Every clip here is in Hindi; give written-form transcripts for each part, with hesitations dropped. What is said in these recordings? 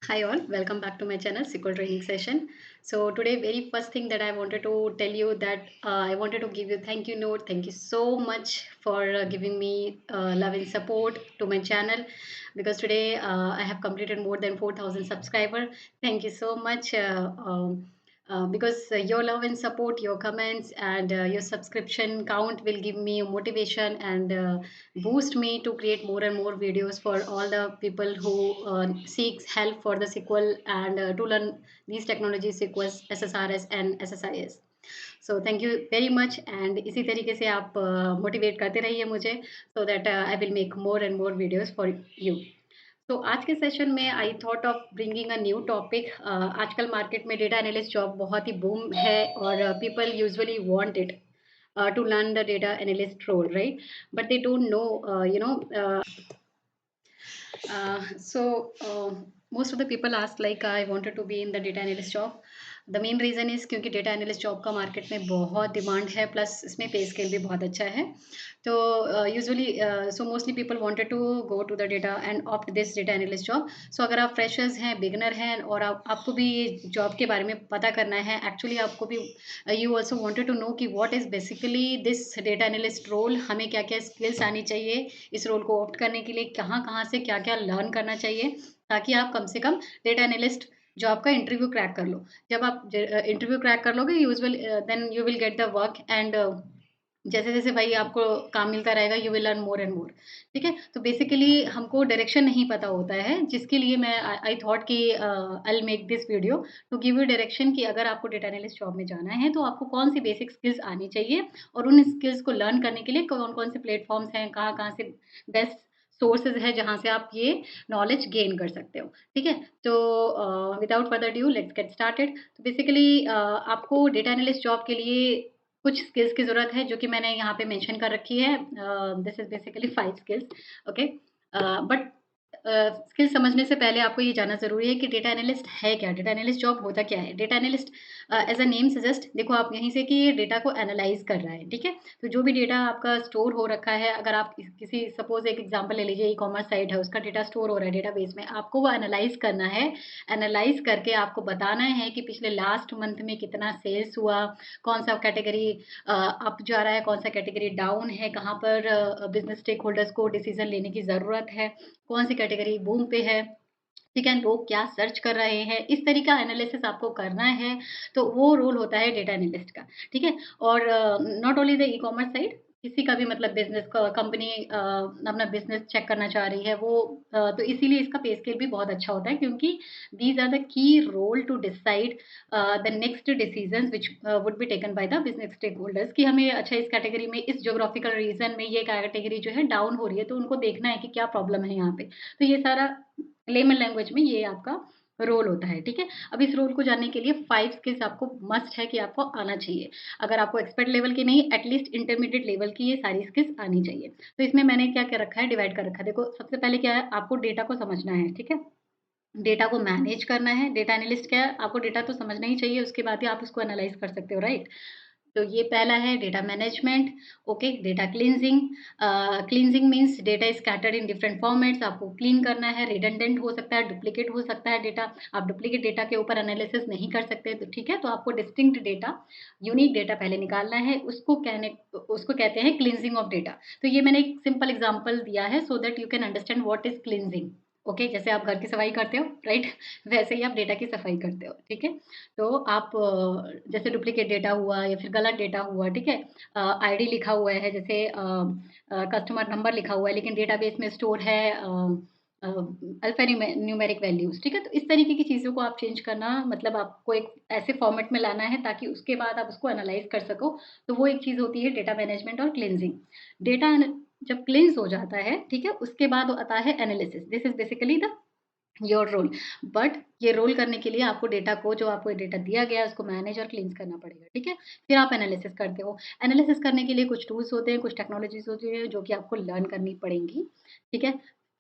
Hi all, welcome back to my channel SQL training session. So today very first thing that I wanted to tell you that I wanted to give you thank you note. Thank you so much for giving me love and support to my channel because today I have completed more than 4,000 subscriber. Thank you so much because your love and support, your comments and your subscription count will give me motivation and boost me to create more and more videos for all the people who seeks help for the SQL and to learn these technologies SQL, SSRS and SSIS. So thank you very much and इसी तरीके से आप मोटिवेट करते रहिए मुझे so that I will make more and more videos for you. तो आज के सेशन में I thought of bringing a new topic. आजकल मार्केट में डेटा एनालिस्ट जॉब बहुत ही बूम है और people usually want it to learn the data analyst role, right? But they don't know, most of the people ask like I wanted to be in the data analyst job. The main reason is क्योंकि डेटा एनालिस्ट जॉब का मार्केट में बहुत डिमांड है प्लस इसमें पे स्केल भी बहुत अच्छा है। तो usually so mostly people wanted to go to the data and opt this data analyst job. So अगर आप फ्रेशर्स हैं, बिगिनर हैं और आपको भी जॉब के बारे में पता करना है, एक्चुअली आपको भी you also wanted to know कि what is basically this data analyst role, हमें क्या-क्या स्किल्स आनी चाहिए इस रोल को ऑप्ट करने के लिए, कहाँ-कहाँ से क्या-क्या लर्न करना चाहिए, ताकि आप कम से कम डेटा एनालिस्ट जॉब का इंटरव्यू क्रैक कर लो। जब आप इंटरव्यू क्रैक कर लोगे then you will get the work and जैसे-जैसे भाई आपको काम मिलता रहेगा you will learn more and more. ठीक है? तो बेसिकली हमको डायरेक्शन नहीं पता होता है जिसके लिए मैं आई आई थॉट कि I will make this video to give you direction कि अगर आपको डेटा एनालिस्ट जॉब में जाना है तो आपको कौन-सी बेसिक स्किल्स आनी चाहिए और उन स्किल्स को लर्न करने के लिए कौन-कौन से प्लेटफ़ॉर्म्स हैं, कहाँ-कहाँ से बेस्ट सोर्सेज़ हैं जहाँ से आप ये नॉलेज गेन कर सकते हो। ठीक है? तो without further due let's get started. तो बेसिकली आपको डेटा एनालिस्ट जॉब के लिए कुछ स्किल्स की ज़रूरत है जो कि मैंने यहाँ पे मेंशन कर रखी है। This is basically 5 skills. Okay. But skill समझने से पहले आपको ये जानना ज़रूरी है कि डेटा एनालिस्ट है क्या? डेटा एनालिस्ट जॉब होता क्या है? Data analyst as a name suggest देखो आप यहीं से कि ये डेटा को एनालाइज़ कर रहा है, ठीक है? तो जो भी डेटा आपका स्टोर हो रखा है, अगर आप किसी सपोज़ एक एग्ज़ाम्पल ले लीजिए ई-कॉमर्स साइट है, उसका डेटा स्टोर हो रहा है डेटाबेस में, आपको वो एनालाइज़ करना है। एनालाइज़ करके आपको बताना है कि पिछले लास्ट मंथ में कितना सेल्स हुआ, कौन-सा कैटेगरी अप जा रहा है, कौन-सा कैटेगरी डाउन है, कहाँ पर बिज़नेस स्टेक होल्डर्स को डिसीज़न लेने की ज़रूरत है, कौन-सी कैटेगरी बूम पे है, ठीक है? लोग क्या सर्च कर रहे हैं, इस तरह का एनालिसिस आपको करना है, तो वो रोल होता है डेटा एनालिस्ट का, ठीक है? और not only the e-commerce side, किसी का भी मतलब बिज़नेस क कंपनी अपना बिज़नेस चेक करना चाह रही है, वो तो इसीलिए इसका पे स्केल भी बहुत अच्छा होता है क्योंकि these are the key role to decide the next decisions which would be taken by the business stakeholders कि हमें अच्छा इस कैटेगरी में, इस ज्योग्राफिकल रीजन में ये कैटेगरी जो है डाउन हो रही है, तो उनको देखना है कि क्या प्रॉब्लम है यहाँ पे। तो ये सारा लेमन लैंग्वेज में ये आपका रोल होता है, ठीक है? अब इस रोल को जानने के लिए 5 स्किल्स आपको मस्ट है कि आपको आना चाहिए। अगर आपको एक्सपर्ट लेवल की नहीं, एटलीस्ट इंटरमीडिएट लेवल की ये सारी स्किल्स आनी चाहिए। तो इसमें मैंने क्या-क्या रखा है, डिवाइड कर रखा है। देखो, सबसे पहले क्या है, आपको डेटा को समझना है, ठीक है? डेटा को मैनेज करना है, डेटा एनालिस्ट क्या है, आपको डेटा तो समझना ही चाहिए, उसके बाद ही आप उसको एनालाइज़ कर सकते हो, राइट? तो ये पहला है data management, okay, data cleansing. Cleansing means data is scattered in different formats, आपको क्लीन करना है, रिडंडेंट हो सकता है, डुप्लीकेट हो सकता है डेटा, आप डुप्लीकेट डेटा के ऊपर एनालिसिस नहीं कर सकते, तो ठीक है, तो आपको डिस्टिंक्ट डेटा, यूनिक डेटा पहले निकालना है, उसको कहते हैं क्लींजिंग ऑफ डेटा। तो ये मैंने एक सिंपल एग्ज़ाम्पल दिया है so that you can understand what is cleansing, okay, जैसे आप घर की सफाई करते हो, राइट? वैसे ही आप डेटा की सफाई करते हो, ठीक है? तो आप जैसे डुप्लीकेट डेटा हुआ या फिर गलत डेटा हुआ, ठीक है? आईडी लिखा हुआ है जैसे कस्टमर नंबर लिखा हुआ है लेकिन डेटाबेस में स्टोर है अ, न्यूमेरिक वैल्यूज़, ठीक है? तो इस तरीके की चीज़ों को आप चेंज करना मतलब आपको एक ऐसे फॉर्मेट में लाना है ताकि उसके बाद आप उसको एनालाइज़ कर सको। तो वो एक चीज़ होती है डेटा मैनेजमेंट और क्लींजिंग। डेटा एन जब क्लींज़ हो जाता है, ठीक है? उसके बाद आता है analysis. This is basically the your role. बट ये रोल करने के लिए आपको डेटा को जो आपको डेटा दिया गया है उसको मैनेज और क्लींस करना पड़ेगा, ठीक है? फिर आप एनालिसिस करते हो। एनालिसिस करने के लिए कुछ टूल्स होते हैं, कुछ टेक्नोलॉजीज़ होती हैं जो कि आपको लर्न करनी पड़ेंगी, ठीक है?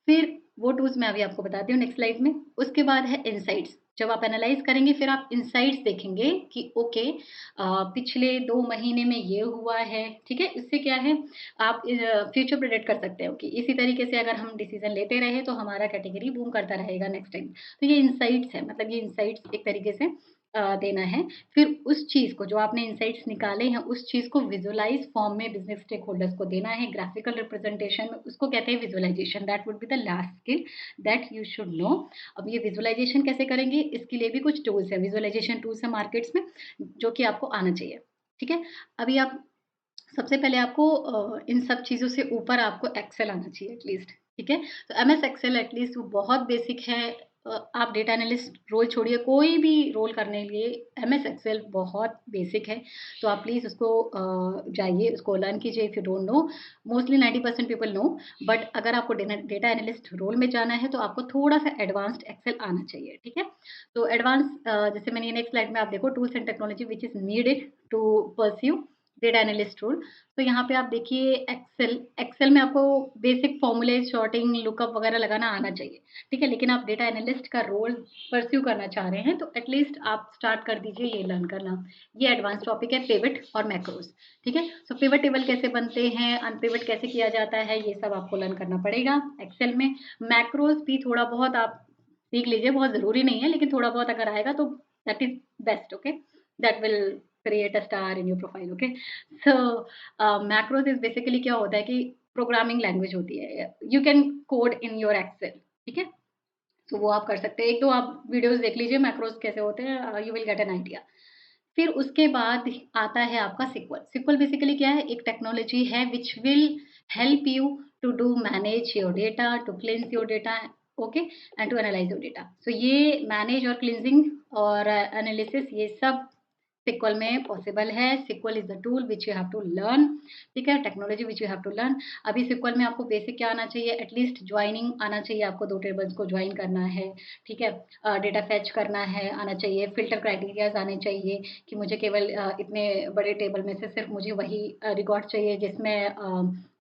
फिर वो टूल्स मैं अभी आपको बताती हूँ नेक्स्ट स्लाइड में। उसके बाद है इनसाइट्स। जब आप एनालाइज़ करेंगे फिर आप इनसाइट्स देखेंगे कि ओके पिछले 2 महीने में ये हुआ है, ठीक है? इससे क्या है आप फ्यूचर प्रेडिक्ट कर सकते हो कि इसी तरीके से अगर हम डिसीज़न लेते रहे तो हमारा कैटेगरी बूम करता रहेगा नेक्स्ट टाइम। तो ये इनसाइट्स है मतलब ये इनसाइट्स एक तरीके से देना है। फिर उस चीज़ को जो आपने इनसाइट्स निकाले हैं उस चीज़ को विजुअलाइज़ फॉर्म में बिज़नेस स्टेक होल्डर्स को देना है, ग्राफिकल रिप्रेजेंटेशन में उसको कहते हैं visualisation that would be the last skill that you should know. अब ये विजुअलाइज़ेशन कैसे करेंगे, इसके लिए भी कुछ टूल्स हैं, विजुअलाइज़ेशन टूल्स हैं मार्केट्स में, जो कि आपको आना चाहिए, ठीक है? अभी आप सबसे पहले आपको इन सब चीज़ों से ऊपर आपको एक्सेल आना चाहिए एटलीस्ट, ठीक है? तो एमएस एक्सेल एटलीस्ट वो बहुत बेसिक है। आप डेटा एनालिस्ट रोल छोड़िए, कोई भी रोल करने के लिए एमएस एक्सेल बहुत बेसिक है। तो आप प्लीज़ उसको जाइए, उसको लर्न कीजिए if you don't know. Mostly 90% people know, but अगर आपको डेटा एनालिस्ट रोल में जाना है, तो आपको थोड़ा-सा एडवांस्ड एक्सेल आना चाहिए, ठीक है? तो एडवांस जैसे मैंने नेक्स्ट स्लाइड में आप देखो tools and technology which is needed to pursue data analyst role. तो यहाँ पे आप देखिए एक्सेल, एक्सेल में आपको बेसिक फ़ॉर्मूले, सॉर्टिंग, लुकअप वगैरह लगाना आना चाहिए, ठीक है? लेकिन आप डेटा एनालिस्ट का रोल परस्यू करना चाह रहे हैं, तो एटलीस्ट आप स्टार्ट कर दीजिए ये लर्न करना। ये एडवांस टॉपिक है पिवट और मैक्रोज़, ठीक है? सो पिवट टेबल कैसे बनते हैं, अनपिवट कैसे किया जाता है, ये सब आपको लर्न करना पड़ेगा एक्सेल में। मैक्रोज़ भी थोड़ा बहुत आप सीख लीजिए, बहुत ज़रूरी नहीं है, लेकिन थोड़ा बहुत अगर आएगा तो that is best, okay? That will create a star in your profile, okay? So macros is basically क्या होता है कि प्रोग्रामिंग लैंग्वेज होती है। You can code in your Excel, ठीक है? तो वो आप कर सकते हैं। 1-2 आप वीडियोज़ देख लीजिए मैक्रोज़ कैसे होते हैं, you will get an idea. फिर उसके बाद आता है आपका सिक्वल। सिक्वल बेसिकली क्या है? एक टेक्नोलॉजी है which will help you to do manage your data, to cleanse your data, okay? And to analyse your data. So ये मैनेज और क्लींजिंग और एनालिसिस ये सब सिक्वल में पॉसिबल है। SQL is the tool which you have to learn, ठीक है? Technology which you have to learn. अभी सिक्वल में आपको बेसिक क्या आना चाहिए? एटलीस्ट जॉइनिंग आना चाहिए, आपको 2 टेबल्स को जॉइन करना है, ठीक है? डेटा फेच करना है, आना चाहिए, फ़िल्टर क्राइटेरियाज़ आने चाहिए कि मुझे केवल इतने बड़े टेबल में से सिर्फ़ मुझे वही रिकॉर्ड चाहिए जिसमें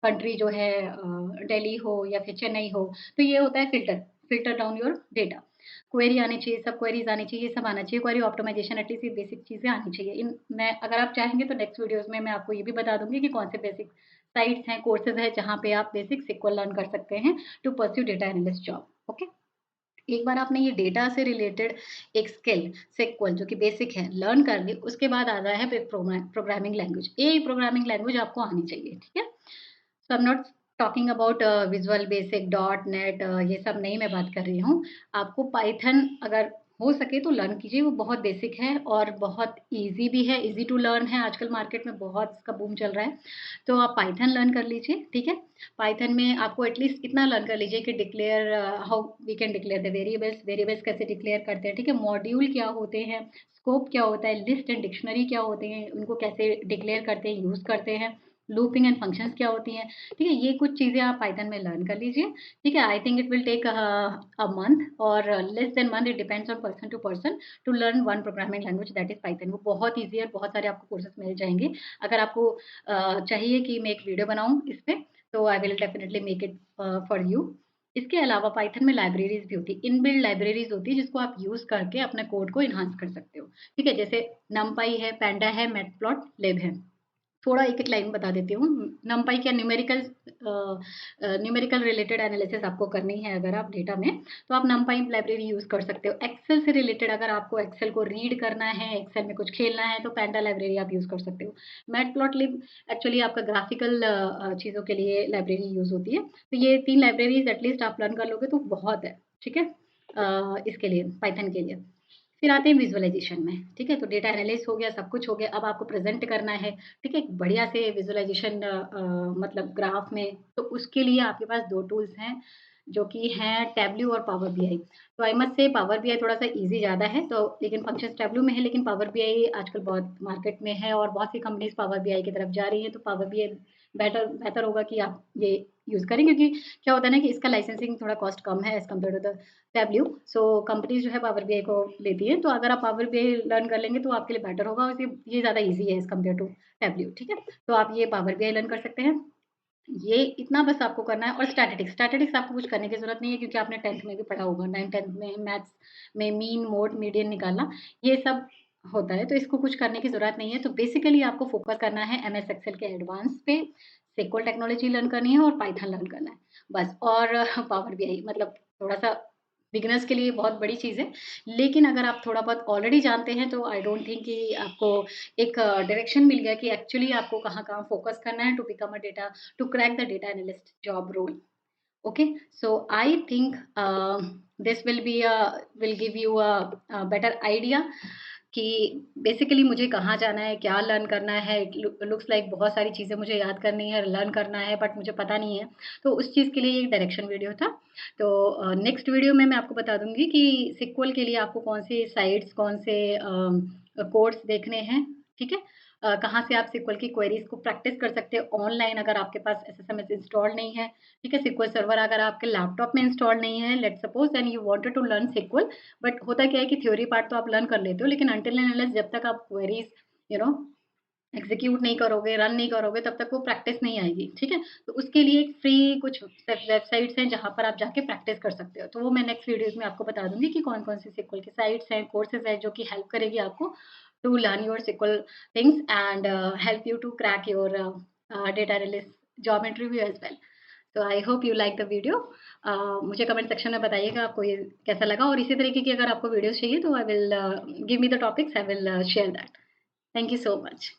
कंट्री जो है दिल्ली हो या फिर चेन्नई हो। तो ये होता है filter, filter down your data. Query आनी चाहिए, सब क्वेरीज़ आनी चाहिए, ये सब आना चाहिए, क्वेरी ऑप्टिमाइज़ेशन एटलीस्ट ये बेसिक चीज़ें आनी चाहिए। इन मैं अगर आप चाहेंगे तो नेक्स्ट वीडियोज़ में मैं आपको ये भी बता दूँगी कि कौन से बेसिक साइट्स हैं, कोर्सेज़ हैं, जहाँ पे आप बेसिक सिक्वल लर्न कर सकते हैं to pursue data analyst job, okay? एक बार आपने ये डेटा से रिलेटेड एक स्किल सिक्वल जो कि बेसिक है, लर्न कर ली, उसके बाद आता है फिर प्रोग्रामिंग लैंग्वेज। ये प्रोग्रामिंग लैंग्वेज आपको आनी चाहिए, ठीक है? So I am not talking about Visual Basic, dot net ये सब नहीं मैं बात कर रही हूँ। आपको पाइथन अगर हो सके तो लर्न कीजिए, वो बहुत बेसिक है और बहुत ईज़ी भी है, ईज़ी टू लर्न है। आजकल मार्केट में बहुत इसका बूम चल रहा है। तो आप पाइथन लर्न कर लीजिए, ठीक है? पाइथन में आपको एटलीस्ट इतना लर्न कर लीजिए कि declare how we can declare the variables, variables कैसे डिक्लेयर करते हैं, ठीक है? मॉड्यूल क्या होते हैं, स्कोप क्या होता है, लिस्ट एंड डिक्शनरी क्या होते हैं, उनको कैसे डिक्लेयर करते हैं, यूज़ करते हैं, लूपिंग एंड फंक्शंस क्या होती हैं, ठीक है? ये कुछ चीज़ें आप पाइथन में लर्न कर लीजिए, ठीक है? I think it will take a month और less than month, it depends on person to person to learn one programming language that is Python. वो बहुत ईज़ी है और बहुत सारे आपको कोर्सेज़ मिल जाएँगे। अगर आपको चाहिए कि मैं एक वीडियो बनाऊँ इस पे, तो I will definitely make it for you. इसके अलावा पाइथन में लाइब्रेरीज़ भी होती हैं, इनबिल्ट लाइब्रेरीज़ होती है जिसको आप यूज़ करके अपने कोड को एनहांस कर सकते हो, ठीक है? जैसे नमपाई है, पांडा है, मैटप्लॉटलिब है। थोड़ा एक-एक लाइन में बता देती हूँ। नमपाई क्या न्यूमेरिकल रिलेटेड एनालिसिस आपको करनी है अगर आप डेटा में, तो आप नमपाई लाइब्रेरी यूज़ कर सकते हो। एक्सेल से रिलेटेड अगर आपको एक्सेल को रीड करना है, एक्सेल में कुछ खेलना है, तो पांडा लाइब्रेरी आप यूज़ कर सकते हो। मैटप्लॉटलिब एक्चुअली आपका ग्राफ़िकल चीज़ों के लिए लाइब्रेरी यूज़ होती है। तो ये 3 लाइब्रेरीज़ एटलीस्ट आप लर्न कर लोगे तो बहुत है, ठीक है? इसके लिए, पाइथन के लिए। फिर आते हैं विजुअलाइज़ेशन में, ठीक है? तो डेटा एनालिसिस हो गया, सब कुछ हो गया, अब आपको प्रेज़ेंट करना है, ठीक है? बढ़िया से विजुअलाइज़ेशन मतलब ग्राफ में, तो उसके लिए आपके पास 2 टूल्स हैं, जो कि हैं टैबल्यू और पावर बीआई। तो I must say power BI थोड़ा-सा ईज़ी ज़्यादा है, तो लेकिन फंक्शंस टैबल्यू में है, लेकिन पावर बीआई आजकल बहुत मार्केट में है और बहुत सी कंपनीज़ पावर बीआई की तरफ जा रही हैं, तो पावर बीआई बेटर बेहतर होगा कि आप ये यूज़ करें क्योंकि क्या होता है ना कि इसका लाइसेंसिंग थोड़ा कॉस्ट कम है as compare to the Tableau. So companies जो है पावर बीआई को लेती हैं, तो अगर आप पावर बीआई लर्न कर लेंगे तो आपके लिए बेटर होगा और ये ज़्यादा ईज़ी है एज़ कम्पेयर टू टैबल्यू, ठीक है? तो आप ये पावर बीआई लर्न कर सकते हैं। ये इतना बस आपको करना है। और स्टैटिस्टिक्स स्टैटिस्टिक्स आपको कुछ करने की ज़रूरत नहीं है क्योंकि आपने 10th में भी पढ़ा होगा, 9th-10th में मैथ्स में मीन, मोड, मीडियन निकालना, ये सब होता है, तो इसको कुछ करने की ज़रूरत नहीं है। तो बेसिकली आपको फ़ोकस करना है एमएस एक्सेल के एडवांस पे, SQL टेक्नोलॉजी लर्न करनी है और पाइथन लर्न करना है, बस। और पावर बीआई मतलब थोड़ा-सा बिगिनर्स के लिए बहुत बड़ी चीज़ है, लेकिन अगर आप थोड़ा बहुत ऑलरेडी जानते हैं तो आई डोंट थिंक कि आपको एक डायरेक्शन मिल गया कि एक्चुअली आपको कहाँ-कहाँ फ़ोकस करना है to become a data to crack the data analyst job role. Okay, so I think this will give you a better idea कि बेसिकली मुझे कहाँ जाना है, क्या लर्न करना है। लुक्स लाइक बहुत सारी चीज़ें मुझे याद करनी है, लर्न करना है, बट मुझे पता नहीं है। तो उस चीज़ के लिए ये एक डायरेक्शन वीडियो था। तो नेक्स्ट वीडियो में मैं आपको बता दूँगी कि सीक्वल के लिए आपको कौन से साइट्स, कौन से कोर्स देखने हैं, ठीक है? कहाँ से आप सीक्वल की क्वेरीज़ को प्रैक्टिस कर सकते हो ऑनलाइन अगर आपके पास एसएसएमएस इंस्टॉल नहीं है, ठीक है? सीक्वल सर्वर अगर आपके लैपटॉप में इंस्टॉल नहीं है, let's suppose then you wanted to learn SQL, but होता क्या है कि थ्योरी पार्ट तो आप लर्न कर लेते हो, लेकिन अनटिल एंड अनलेस जब तक आप क्वेरीज़ यू नो एग्ज़ीक्यूट नहीं करोगे, रन नहीं करोगे, तब तक वो प्रैक्टिस नहीं आएगी, ठीक है? तो उसके लिए फ्री कुछ वेबसाइट्स हैं जहाँ पर आप जाके प्रैक्टिस कर सकते हो। तो वो मैं नेक्स्ट वीडियोज़ में आपको बता दूँगी कि कौन-कौन सी सीक्वल की साइट्स हैं, कोर्सेज़ हैं जो कि हेल्प करेगी आपको to learn your SQL things and help you to crack your data analyst job interview as well. तो I hope you like the video. मुझे कमेंट सेक्शन में बताइएगा आपको ये कैसा लगा, और इसी तरीके की अगर आपको वीडियोज़ चाहिए तो I will give me the topics, I will share that. Thank you so much.